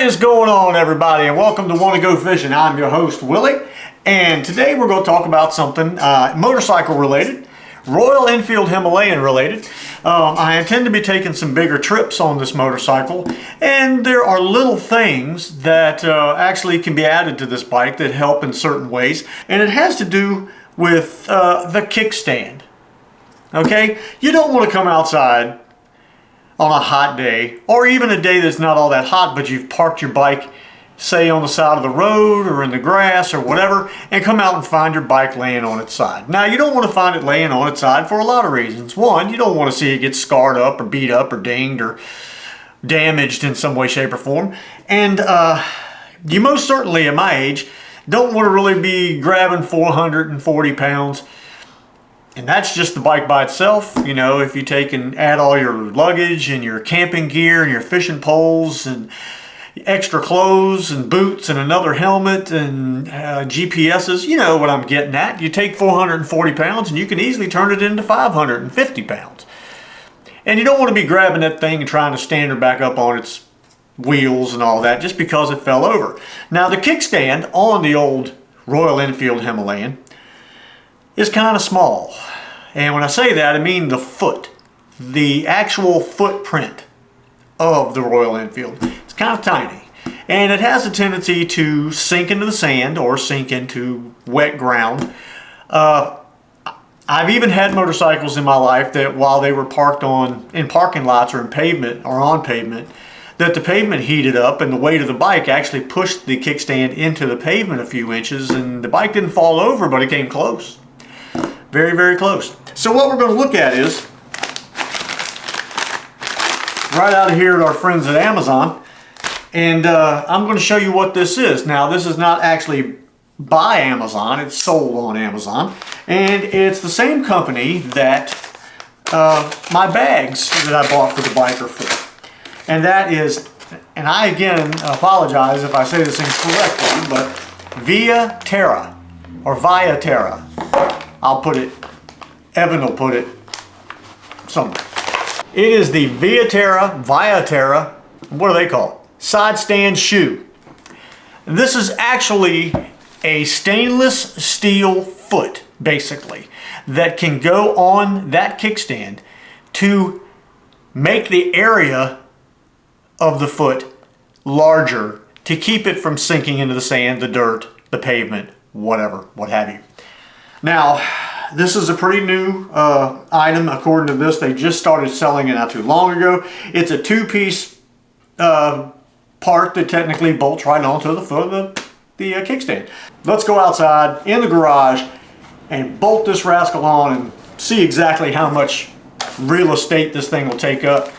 What is going on, everybody, and welcome to Go Fishin. I'm your host, Willie, and today we're going to talk about something motorcycle related, Royal Enfield Himalayan related. I intend to be taking some bigger trips on this motorcycle, and there are little things that actually can be added to this bike that help in certain ways, and it has to do with the kickstand. Okay, you don't want to come outside on a hot day, or even a day that's not all that hot, but you've parked your bike, say on the side of the road or in the grass or whatever, and come out and find your bike laying on its side. Now, you don't want to find it laying on its side for a lot of reasons. One, you don't want to see it get scarred up or beat up or dinged or damaged in some way, shape, or form. And you most certainly, at my age, don't want to really be grabbing 440 pounds. And that's just the bike by itself. You know, if you take and add all your luggage and your camping gear and your fishing poles and extra clothes and boots and another helmet and GPSs, you know what I'm getting at. You take 440 pounds and you can easily turn it into 550 pounds. And you don't want to be grabbing that thing and trying to stand her back up on its wheels and all that just because it fell over. Now, the kickstand on the old Royal Enfield Himalayan is kind of small. And when I say that, I mean the foot, the actual footprint of the Royal Enfield. It's kind of tiny. And it has a tendency to sink into the sand or sink into wet ground. I've even had motorcycles in my life that while they were parked in parking lots or in pavement or on pavement, that the pavement heated up and the weight of the bike actually pushed the kickstand into the pavement a few inches, and the bike didn't fall over, but it came close. Very, very close. So what we're going to look at is, right out of here at our friends at Amazon, and I'm going to show you what this is. Now, this is not actually by Amazon, it's sold on Amazon, and it's the same company that my bags that I bought for the bike are for. And that is, and I again apologize if I say this incorrectly, but Via Terra, or Via Terra. I'll put it, Evan will put it somewhere. It is the Via Terra, what do they call it? Side stand shoe. This is actually a stainless steel foot, basically, that can go on that kickstand to make the area of the foot larger to keep it from sinking into the sand, the dirt, the pavement, whatever, what have you. Now, this is a pretty new item. According to this, they just started selling it not too long ago. It's a two-piece part that technically bolts right onto the foot of the kickstand. Let's go outside in the garage and bolt this rascal on and see exactly how much real estate this thing will take up,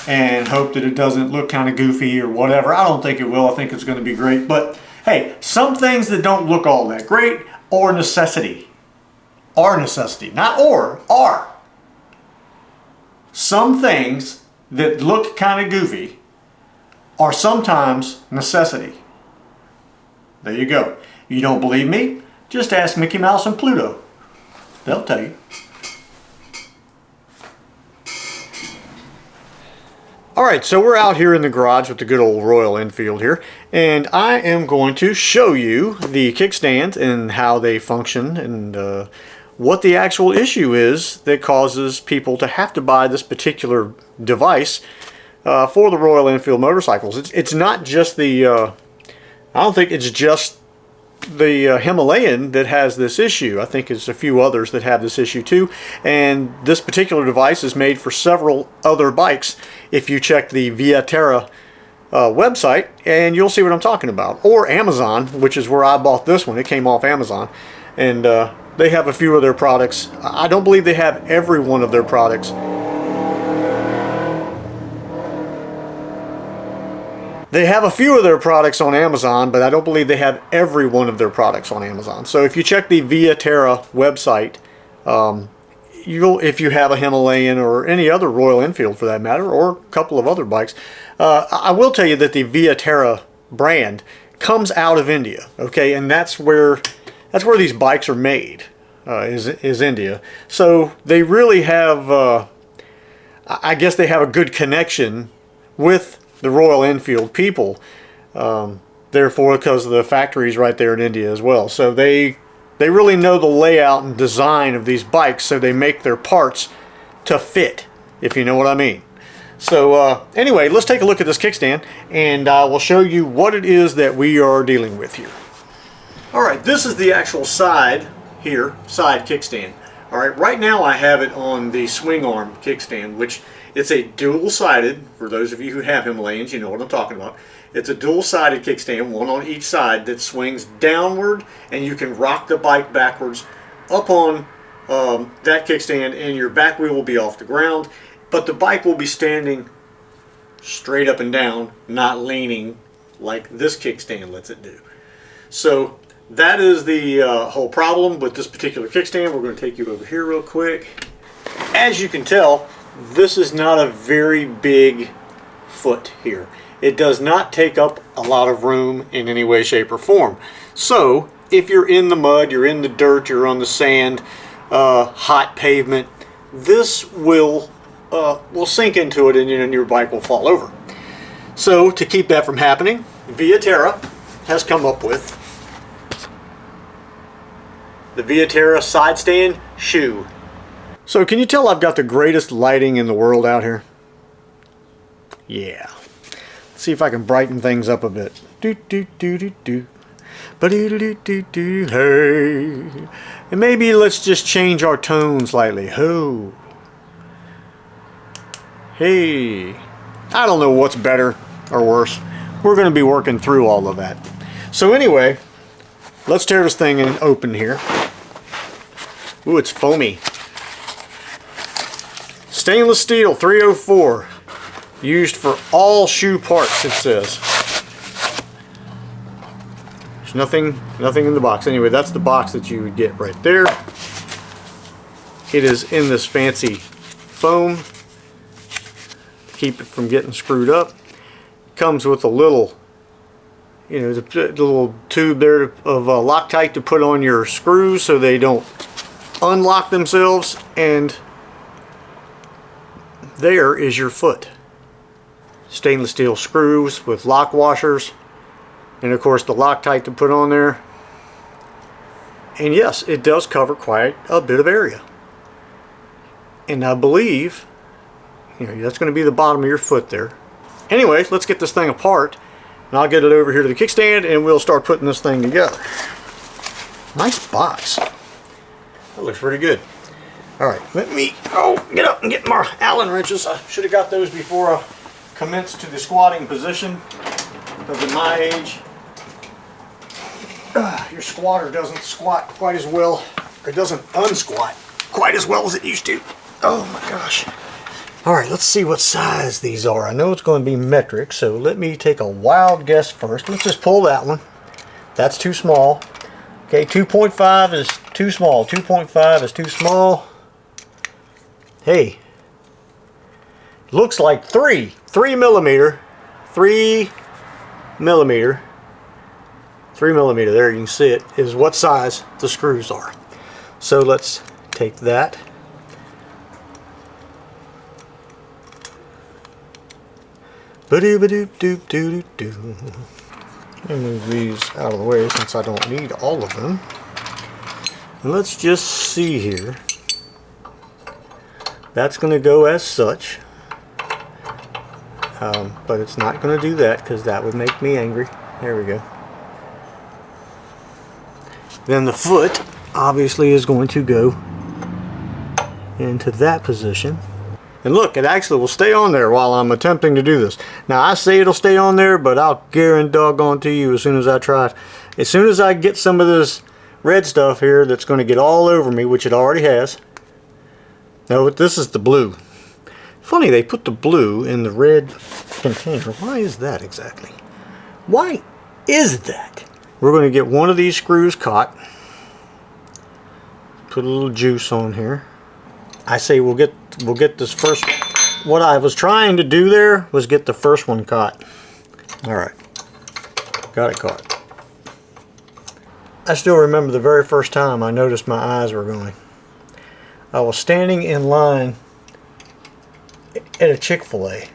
and hope that it doesn't look kind of goofy or whatever. I don't think it will. I think it's going to be great. But hey, some things that don't look all that great are necessity. Are necessity, not or, are. Some things that look kind of goofy are sometimes necessity. There you go. You don't believe me? Just ask Mickey Mouse and Pluto. They'll tell you. Alright, so we're out here in the garage with the good old Royal Enfield here, and I am going to show you the kickstand and how they function and what the actual issue is that causes people to have to buy this particular device for the Royal Enfield motorcycles. It's not just the, I don't think it's just the Himalayan that has this issue. I think it's a few others that have this issue too, and this particular device is made for several other bikes. If you check the Via Terra website, and you'll see what I'm talking about, or Amazon, which is where I bought this one. It came off Amazon, and they have a few of their products. I don't believe they have every one of their products. They have a few of their products on Amazon, but I don't believe they have every one of their products on Amazon. So if you check the Via Terra website, if you have a Himalayan or any other Royal Enfield for that matter, or a couple of other bikes, I will tell you that the Via Terra brand comes out of India, okay, and that's where these bikes are made, is India. So they really have, I guess they have a good connection with the Royal Enfield people Therefore, because the factory's right there in India as well. So they really know the layout and design of these bikes, so they make their parts to fit, if you know what I mean. So anyway, let's take a look at this kickstand, and I will show you what it is that we are dealing with here. Alright, this is the actual side here, side kickstand. Alright, right now I have it on the swing arm kickstand, which it's a dual-sided, for those of you who have Himalayans, you know what I'm talking about. It's a dual-sided kickstand, one on each side, that swings downward, and you can rock the bike backwards up on that kickstand, and your back wheel will be off the ground, but the bike will be standing straight up and down, not leaning like this kickstand lets it do. So that is the whole problem with this particular kickstand. We're going to take you over here real quick. As you can tell, this is not a very big foot here. It does not take up a lot of room in any way, shape, or form. So if you're in the mud, you're in the dirt, you're on the sand, hot pavement, this will sink into it, and your bike will fall over. So to keep that from happening, Via Terra has come up with the Via Terra side stand shoe. So can you tell I've got the greatest lighting in the world out here? Yeah. Let's see if I can brighten things up a bit. Do do do do do. Ba-do-do-do-do-do. Hey. And maybe let's just change our tone slightly. Ho. Hey. I don't know what's better or worse. We're going to be working through all of that. So anyway, let's tear this thing open here. Ooh, it's foamy. Stainless steel 304. Used for all shoe parts, it says. There's nothing in the box. Anyway, that's the box that you would get right there. It is in this fancy foam to keep it from getting screwed up. Comes with a little, the little tube there of Loctite to put on your screws so they don't unlock themselves, and there is your foot. Stainless steel screws with lock washers, and of course the Loctite to put on there. And yes, it does cover quite a bit of area. And I believe that's going to be the bottom of your foot there. Anyway, let's get this thing apart, and I'll get it over here to the kickstand, and we'll start putting this thing together. Nice box. That looks pretty good. Alright, let me get up and get my Allen wrenches. I should have got those before I commenced to the squatting position, because at my age, your squatter doesn't squat quite as well, or doesn't unsquat quite as well as it used to. Oh my gosh. Alright, let's see what size these are. I know it's going to be metric, so let me take a wild guess first. Let's just pull that one. That's too small. Okay, 2.5 is too small. 2.5 is too small. Hey, looks like 3 millimeter, there you can see it, is what size the screws are. So let's take that. Ba-doo-ba-doo-doo-doo-doo. Let me move these out of the way since I don't need all of them. And let's just see here. That's going to go as such. But it's not going to do that because that would make me angry. There we go. Then the foot obviously is going to go into that position. And look, it actually will stay on there while I'm attempting to do this. Now I say it'll stay on there, but I'll guarantee you as soon as I try it. As soon as I get some of this red stuff here that's going to get all over me, which it already has. No, this is the blue. Funny, they put the blue in the red container. Why is that exactly? Why is that? We're going to get one of these screws caught. Put a little juice on here. I say we'll get this first. What I was trying to do there was get the first one caught. All right, got it caught. I still remember the very first time I noticed my eyes were going. I was standing in line at a Chick-fil-A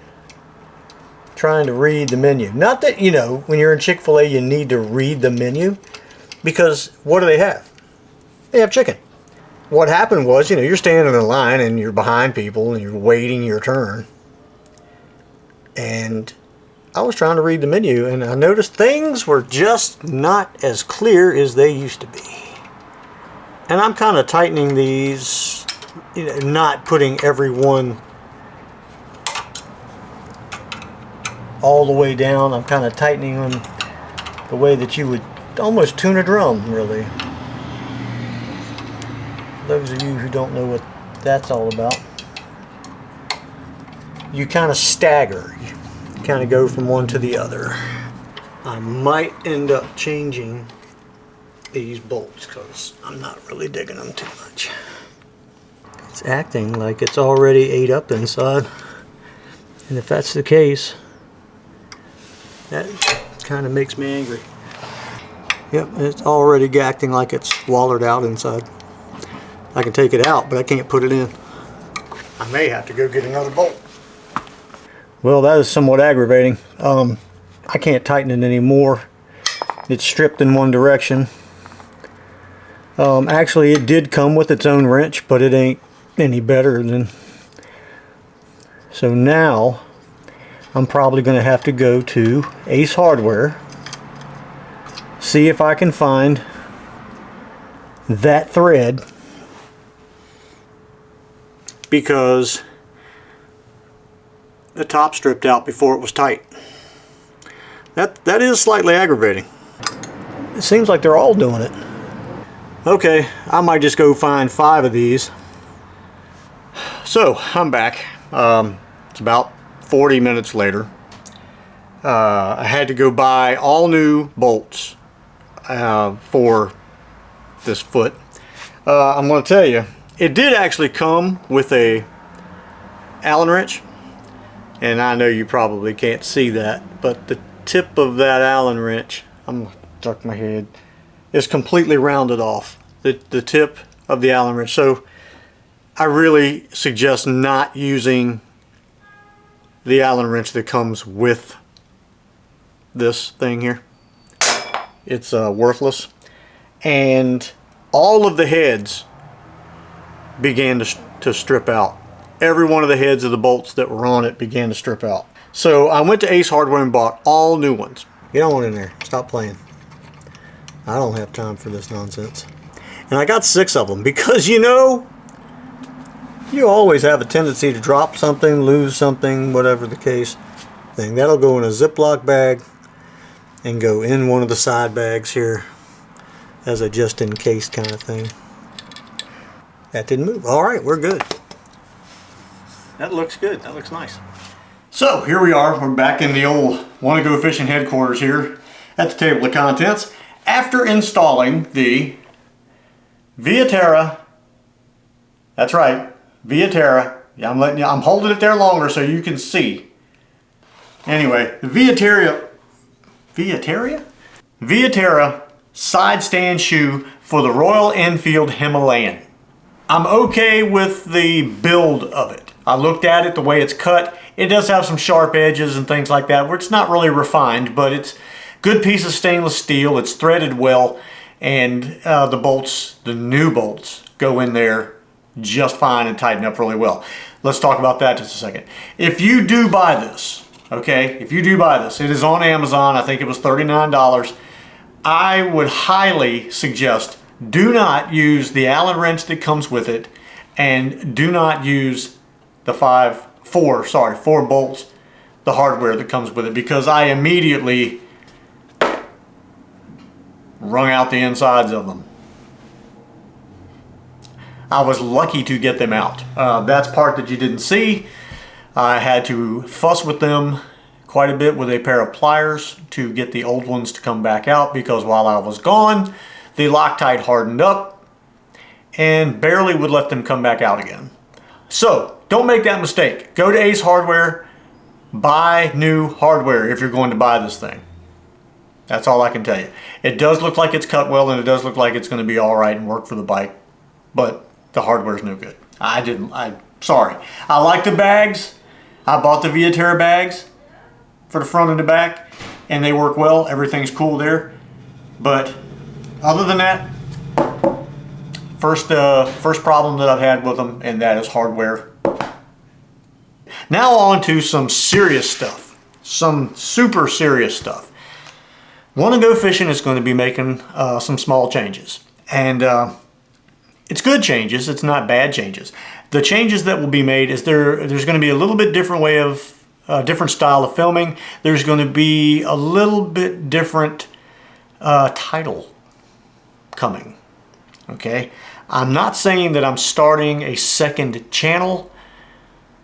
trying to read the menu. Not that, you know, when you're in Chick-fil-A you need to read the menu, because what do they have? They have chicken. What happened was, you know, you're standing in line and you're behind people and you're waiting your turn. And I was trying to read the menu and I noticed things were just not as clear as they used to be. And I'm kind of tightening these, you know, not putting every one all the way down. I'm kind of tightening them the way that you would almost tune a drum, really. Those of you who don't know what that's all about, you kind of stagger. You kind of go from one to the other. I might end up changing these bolts because I'm not really digging them too much. It's acting like it's already ate up inside, and if that's the case, that kind of makes me angry. Yep, it's already acting like it's wallered out inside. I can take it out, but I can't put it in. I may have to go get another bolt. Well, that is somewhat aggravating. I can't tighten it anymore. It's stripped in one direction. Actually, it did come with its own wrench, but it ain't any better than... So now, I'm probably going to have to go to Ace Hardware, see if I can find that thread, because the top stripped out before it was tight. That is slightly aggravating. It seems like they're all doing it. Okay, I might just go find 5 of these. So, I'm back. It's about 40 minutes later. I had to go buy all new bolts for this foot. I'm going to tell you, it did actually come with a Allen wrench, and I know you probably can't see that, but the tip of that Allen wrench, I'm going to duck my head, is completely rounded off. The tip of the Allen wrench. So I really suggest not using the Allen wrench that comes with this thing here. It's worthless. And all of the heads began to strip out. Every one of the heads of the bolts that were on it began to strip out. So I went to Ace Hardware and bought all new ones. Get on in there. Stop playing. I don't have time for this nonsense. And I got 6 of them because, you know, you always have a tendency to drop something, lose something, whatever the case thing. That'll go in a Ziploc bag and go in one of the side bags here as a just in case kind of thing. That didn't move. Alright, we're good. That looks good. That looks nice. So here we are. We're back in the old Wanna Go Fishing headquarters here at the table of contents. After installing the Via Terra, that's right, Via Terra. Yeah, I'm holding it there longer so you can see. Anyway, the Via Terra side stand shoe for the Royal Enfield Himalayan. I'm okay with the build of it. I looked at it, the way it's cut. It does have some sharp edges and things like that where it's not really refined, but it's good piece of stainless steel. It's threaded well, and the bolts, the new bolts, go in there just fine and tighten up really well. Let's talk about that just a second. If you do buy this, okay, if you do buy this, it is on Amazon. I think it was $39. I would highly suggest do not use the Allen wrench that comes with it, and do not use the 4 bolts, the hardware that comes with it, because I immediately wrung out the insides of them. I was lucky to get them out. That's part that you didn't see. I had to fuss with them quite a bit with a pair of pliers to get the old ones to come back out, because while I was gone, the Loctite hardened up and barely would let them come back out again. So don't make that mistake. Go to Ace Hardware, buy new hardware if you're going to buy this thing. That's all I can tell you. It does look like it's cut well, and it does look like it's going to be all right and work for the bike, but the hardware's no good. Sorry. I like the bags. I bought the Via Terra bags. for the front and the back, and they work well. Everything's cool there. But other than that, first problem that I've had with them, and that is hardware. Now on to some serious stuff, some super serious stuff. Wanna Go Fishing is going to be making some small changes, and it's good changes. It's not bad changes. The changes that will be made is there's going to be a little bit different way of different style of filming. There's going to be a little bit different title coming. Okay, I'm not saying that I'm starting a second channel,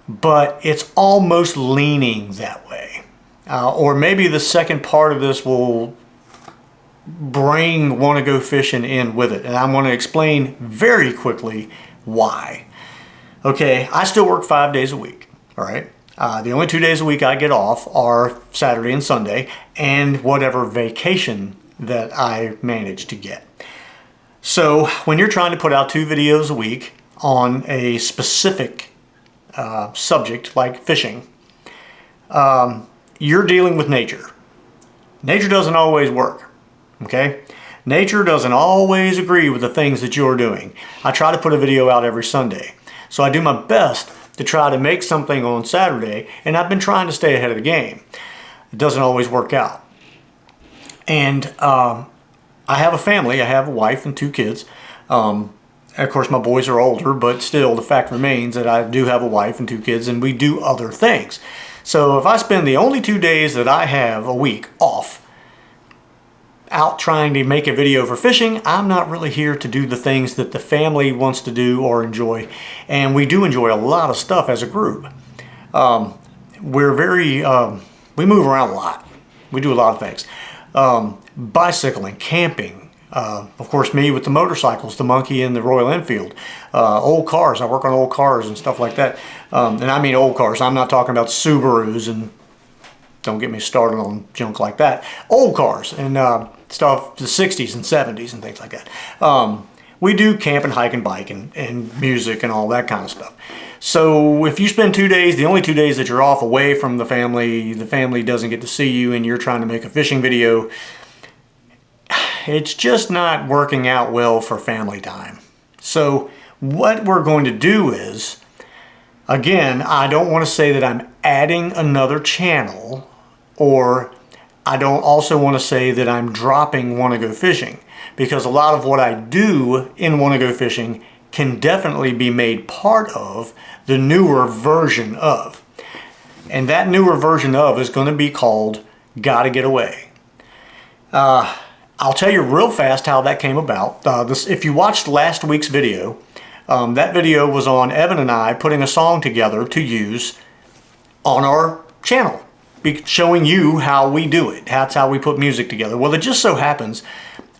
but it's almost leaning that way. Or maybe the second part of this will bring Wanna Go Fishing in with it, and I'm going to explain very quickly why. Okay, I still work 5 days a week, all right? The only 2 days a week I get off are Saturday and Sunday, and whatever vacation that I manage to get. So when you're trying to put out 2 videos a week on a specific subject like fishing, you're dealing with nature. Nature doesn't always work, okay? Nature doesn't always agree with the things that you're doing. I try to put a video out every Sunday. So I do my best to try to make something on Saturday, and I've been trying to stay ahead of the game. It doesn't always work out. And I have a family. I have a wife and 2 kids. Of course, my boys are older, but still the fact remains that I do have a wife and 2 kids, and we do other things. So if I spend the only 2 days that I have a week off out trying to make a video for fishing, I'm not really here to do the things that the family wants to do or enjoy. And we do enjoy a lot of stuff as a group. We're very, we move around a lot. We do a lot of things. Bicycling, camping, of course me with the motorcycles, the Monkey and the Royal Enfield, old cars. I work on old cars and stuff like that. And I mean old cars. I'm not talking about Subarus, and don't get me started on junk like that. Old cars and stuff, the 60s and 70s and things like that. We do camp and hike and bike and music and all that kind of stuff. So if you spend 2 days, the only 2 days that you're off away from the family doesn't get to see you, and you're trying to make a fishing video, it's just not working out well for family time. So what we're going to do is, again, I don't want to say that I'm adding another channel, or I don't also want to say that I'm dropping Wanna Go Fishing, because a lot of what I do in Wanna Go Fishing can definitely be made part of the newer version of. And that newer version of is going to be called Gotta Get Away. I'll tell you real fast how that came about. If you watched last week's video, that video was on Evan and I putting a song together to use on our channel, showing you how we do it. That's how we put music together. Well, it just so happens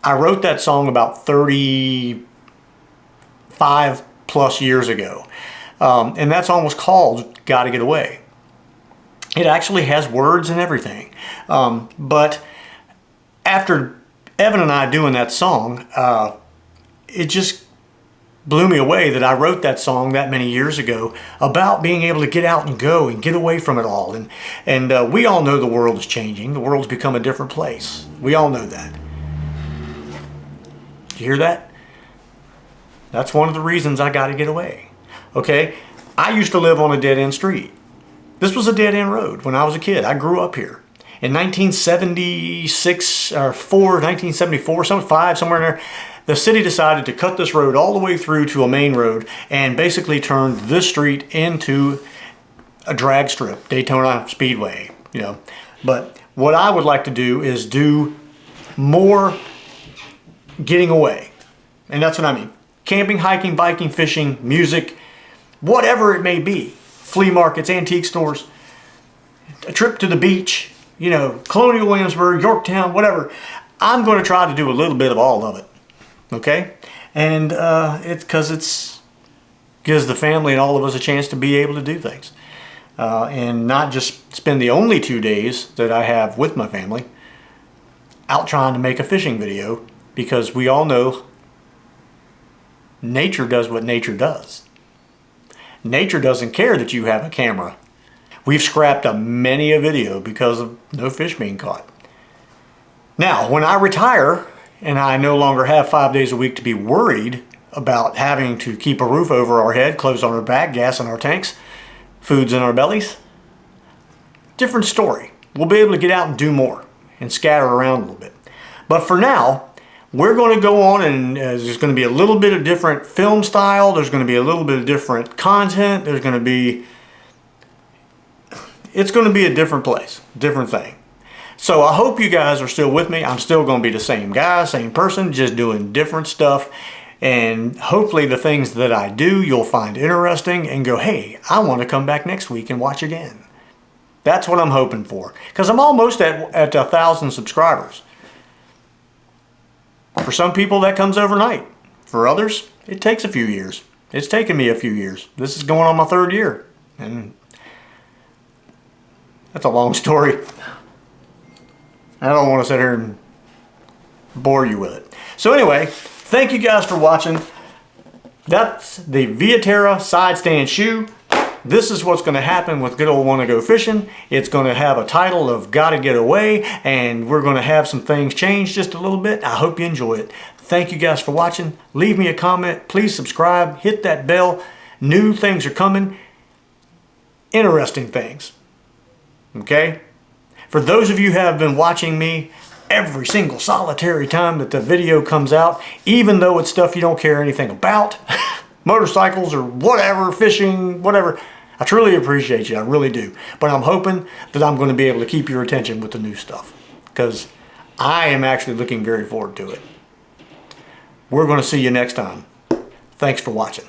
I wrote that song about 35 plus years ago. And that song was called Gotta Get Away. It actually has words and everything. But after Evan and I doing that song, it just blew me away that I wrote that song that many years ago about being able to get out and go and get away from it all. And we all know the world is changing. The world's become a different place. We all know that. Did you hear that? That's one of the reasons I got to get away. Okay? I used to live on a dead-end street. This was a dead-end road when I was a kid. I grew up here. In 1976 or 1974, somewhere in there, the city decided to cut this road all the way through to a main road and basically turned this street into a drag strip, Daytona Speedway, you know. But what I would like to do is do more getting away. And that's what I mean. Camping, hiking, biking, fishing, music, whatever it may be. Flea markets, antique stores, a trip to the beach, you know, Colonial Williamsburg, Yorktown, whatever. I'm going to try to do a little bit of all of it. Okay? And it's because it gives the family and all of us a chance to be able to do things. And not just spend the only 2 days that I have with my family out trying to make a fishing video, because we all know nature does what nature does. Nature doesn't care that you have a camera. We've scrapped many a video because of no fish being caught. Now, when I retire and I no longer have 5 days a week to be worried about having to keep a roof over our head, clothes on our back, gas in our tanks, foods in our bellies, different story. We'll be able to get out and do more and scatter around a little bit. But for now, we're going to go on, and there's going to be a little bit of different film style. There's going to be a little bit of different content. It's going to be a different place, different thing. So I hope you guys are still with me. I'm still going to be the same guy, same person, just doing different stuff. And hopefully the things that I do, you'll find interesting and go, hey, I want to come back next week and watch again. That's what I'm hoping for. Because I'm almost at 1,000 subscribers. For some people, that comes overnight. For others, it takes a few years. It's taken me a few years. This is going on my 3rd year. And that's a long story. I don't want to sit here and bore you with it. So anyway, thank you guys for watching. That's the Via Terra side stand shoe. This is what's going to happen with good old Wanna Go Fishing. It's going to have a title of Gotta Get Away, and we're going to have some things change just a little bit. I hope you enjoy it. Thank you guys for watching. Leave me a comment. Please subscribe. Hit that bell. New things are coming. Interesting things. Okay? For those of you who have been watching me every single solitary time that the video comes out, even though it's stuff you don't care anything about, motorcycles or whatever, fishing, whatever, I truly appreciate you. I really do. But I'm hoping that I'm going to be able to keep your attention with the new stuff, because I am actually looking very forward to it. We're going to see you next time. Thanks for watching.